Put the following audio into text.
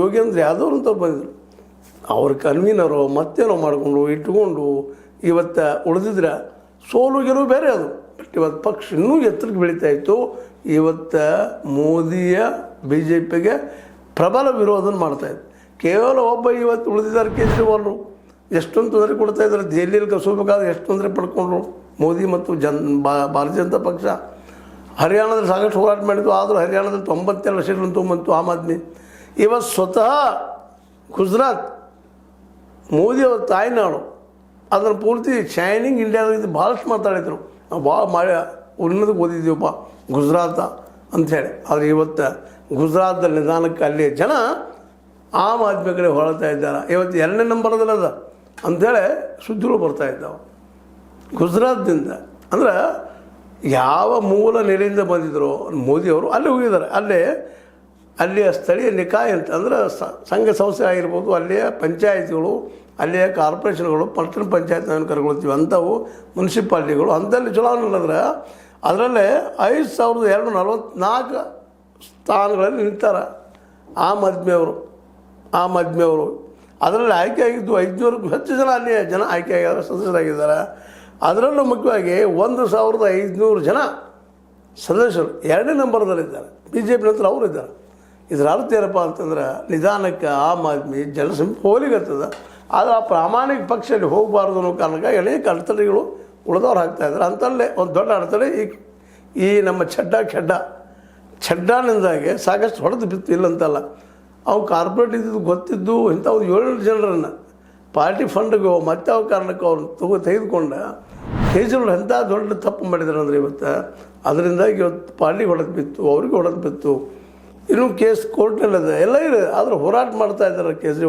ಯೋಗೇಂದ್ರ ಯಾದವ್ ಅಂತ ಬಂದಿದ್ರು. ಅವ್ರ ಕನ್ವೀನರು ಮತ್ತೇನೋ ಮಾಡಿಕೊಂಡು ಇಟ್ಕೊಂಡು ಇವತ್ತು ಉಳಿದಿದ್ರೆ ಸೋಲು ಗೆಲುವು ಬೇರೆ ಅದು. ಬಟ್ ಇವತ್ತು ಪಕ್ಷ ಇನ್ನೂ ಎತ್ತರಕ್ಕೆ ಬೆಳೀತಾ ಇತ್ತು. ಇವತ್ತು ಮೋದಿಯ BJPಗೆ ಪ್ರಬಲ ವಿರೋಧನ ಮಾಡ್ತಾಯಿದ್ರು. ಕೇವಲ ಒಬ್ಬ ಇವತ್ತು ಉಳಿದಿದ್ದಾರೆ ಕೇಜ್ರಿವಾಲ್ರು. ಎಷ್ಟೊಂದು ತೊಂದರೆ ಕೊಡ್ತಾಯಿದ್ದಾರೆ. ದೆಹಲಿಯಲ್ಲಿ ಕಸೋಬೇಕಾದ್ರೆ ಎಷ್ಟು ತೊಂದರೆ ಪಡ್ಕೊಂಡ್ರು ಮೋದಿ ಮತ್ತು ಭಾರತೀಯ ಜನತಾ ಪಕ್ಷ. ಹರಿಯಾಣದಲ್ಲಿ ಸಾಕಷ್ಟು ಹೋರಾಟ ಮಾಡಿದ್ದು. ಆದರೂ ಹರಿಯಾಣದಲ್ಲಿ 92 ಲಕ್ಷಗಳನ್ನು ತೊಗೊಂಬಂತು ಆಮ್ ಆದ್ಮಿ. ಇವತ್ತು ಸ್ವತಃ ಗುಜರಾತ್ ಮೋದಿಯವ್ರ ತಾಯ್ನಾಡು ಅದನ್ನು ಪೂರ್ತಿ ಶೈನಿಂಗ್ ಇಂಡಿಯಾದಾಗ ಭಾಳಷ್ಟು ಮಾತಾಡಿದ್ರು. ನಾವು ಭಾಳ ಮಾಡಿ ಉನ್ನತಕ್ಕೆ ಓದಿದ್ದೀವಪ್ಪ ಗುಜರಾತ ಅಂಥೇಳಿ. ಆದರೆ ಇವತ್ತು ಗುಜರಾತ್ದಲ್ಲಿ ನಿಧಾನಕ್ಕೆ ಅಲ್ಲಿ ಜನ ಆಮ್ ಆದ್ಮಿ ಕಡೆ ಹೊರಳ್ತಾ ಇದ್ದಾರೆ. ಇವತ್ತು 2ನೇ ನಂಬರ್ದಲ್ಲದ ಅಂಥೇಳಿ ಸುದ್ದಿಗಳು ಬರ್ತಾಯಿದ್ದಾವೆ ಗುಜರಾತ್ದಿಂದ. ಅಂದ್ರೆ ಯಾವ ಮೂಲ ನೆಲೆಯಿಂದ ಬಂದಿದ್ರು ಮೋದಿಯವರು ಅಲ್ಲಿ ಹೋಗಿದ್ದಾರೆ. ಅಲ್ಲಿಯ ಸ್ಥಳೀಯ ನಿಕಾಯ ಅಂತ ಅಂದ್ರೆ ಸಂಘ ಸಂಸ್ಥೆ ಆಗಿರ್ಬೋದು, ಅಲ್ಲಿಯ ಪಂಚಾಯತಿಗಳು, ಅಲ್ಲಿಯ ಕಾರ್ಪೊರೇಷನ್ಗಳು, ಪಟ್ಟಣ ಪಂಚಾಯತ್ ನಾವು ಕರ್ಕೊಳ್ತೀವಿ ಅಂಥವು, ಮುನ್ಸಿಪಾಲ್ಟಿಗಳು ಅಂಥಲ್ಲಿ ಚುನಾವಣೆ ನಡೆದ್ರೆ ಅದರಲ್ಲೇ 5244 ಸ್ಥಾನಗಳಲ್ಲಿ ನಿಂತಾರೆ ಆಮ್ ಆದ್ಮಿಯವರು. ಅದರಲ್ಲಿ ಆಯ್ಕೆ ಆಗಿದ್ದು 500ಕ್ಕೂ ಹೆಚ್ಚು ಜನ ಅಲ್ಲಿಯ ಜನ ಆಯ್ಕೆ ಆಗಿದ್ದಾರೆ, ಸದಸ್ಯರಾಗಿದ್ದಾರೆ. ಅದರಲ್ಲೂ ಮುಖ್ಯವಾಗಿ 1500 ಜನ ಸದಸ್ಯರು 2ನೇ ನಂಬರ್ದಲ್ಲಿದ್ದಾರೆ. BJP ನಂತರ ಅವರು ಇದ್ದಾರೆ. ಇದರ ಅರ್ಥ ಏನಪ್ಪ ಅಂತಂದ್ರೆ ನಿಧಾನಕ್ಕೆ ಆಮ್ ಆದ್ಮಿ ಜನಸಂಖ್ಯೆ ಹೋಲಿಗತ್ತದ. ಆದರೆ ಆ ಪ್ರಾಮಾಣಿಕ ಪಕ್ಷದಲ್ಲಿ ಹೋಗಬಾರ್ದು ಅನ್ನೋ ಕಾರಣಕ್ಕಾಗಿ ಅನೇಕ ಅಡೆತಡೆಗಳು ಉಳಿದವ್ರು ಹಾಕ್ತಾಯಿದ್ದಾರೆ. ಅಂಥಲ್ಲೇ ಒಂದು ದೊಡ್ಡ ಅಡೆತಡೆ ಈ ನಮ್ಮ ಚಡ್ಡಾನಿಂದಾಗಿ ಸಾಕಷ್ಟು ಹೊಡೆದು ಬಿತ್ತು. ಇಲ್ಲಂತಲ್ಲ, ಅವು ಕಾರ್ಪೊರೇಟ್ ಇದ್ದಿದ್ದು ಗೊತ್ತಿದ್ದು ಇಂಥವು 7 ಜನರನ್ನು ಪಾರ್ಟಿ ಫಂಡ್ಗೆ ಮತ್ತೆ ಯಾವ ಕಾರಣಕ್ಕೆ ಅವ್ರು ತೆಗೆದುಕೊಂಡು ಕೇಜ್ರಿವಾಲ್ ಎಂಥ ದೊಡ್ಡ ತಪ್ಪು ಮಾಡಿದ್ದಾರೆ ಅಂದರೆ ಇವತ್ತು ಅದರಿಂದಾಗಿ ಇವತ್ತು ಪಾರ್ಟಿಗೆ ಹೊಡೆದು ಬಿತ್ತು, ಅವ್ರಿಗೆ ಹೊಡೆದು ಬಿತ್ತು. ಇನ್ನೂ ಕೇಸ್ ಕೋರ್ಟ್ನಲ್ಲಿದೆ, ಎಲ್ಲ ಇದೆ. ಆದರೆ ಹೋರಾಟ ಮಾಡ್ತಾ ಇದ್ದಾರೆ ಕೇಜ್ರಿವಾಲ್.